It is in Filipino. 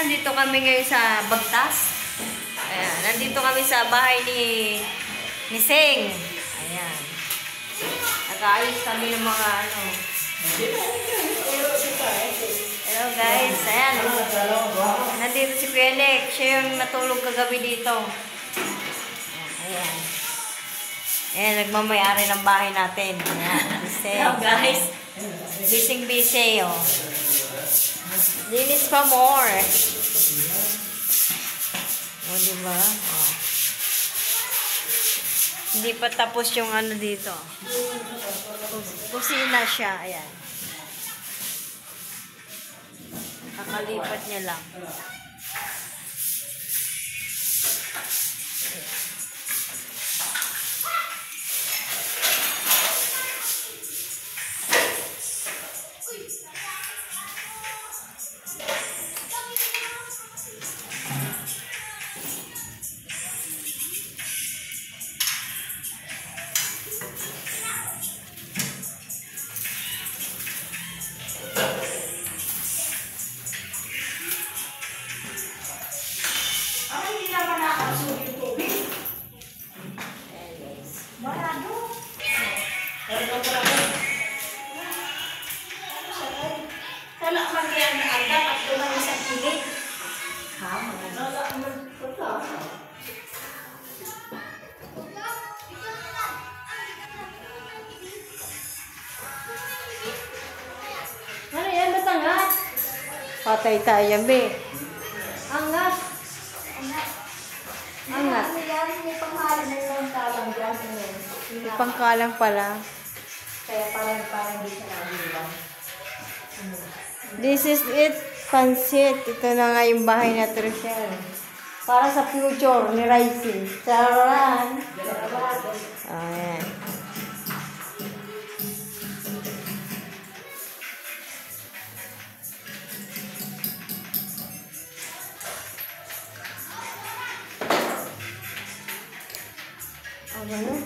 nandito kami ngayon sa Bagtas. Ayan, nandito kami sa bahay ni Seng. Ayan. Nag-aayos kami ng mga ano. Hello guys, ayan. Nandito si Kuya. Siya yung natulog kagabi dito. Ayan. Ayan, nagmamayari ng bahay natin. Ayan, si Seng. Hello guys. Busy, oh. Linis pa more. O, diba? Oh. Hindi pa tapos yung ano dito. Kusina siya. Ayan. Kakalipat niya lang. Ano yan? Ba't angat? Patay tayo, be. Angat. Angat. May panghalan na yung talang dyan. Ipangkalang pala. Kaya parang di siya nabilang. This is it, pansit. Ito na nga yung bahay na Trishel. Para sa future ni Raisi. Charan! Ayan. O, gano'n?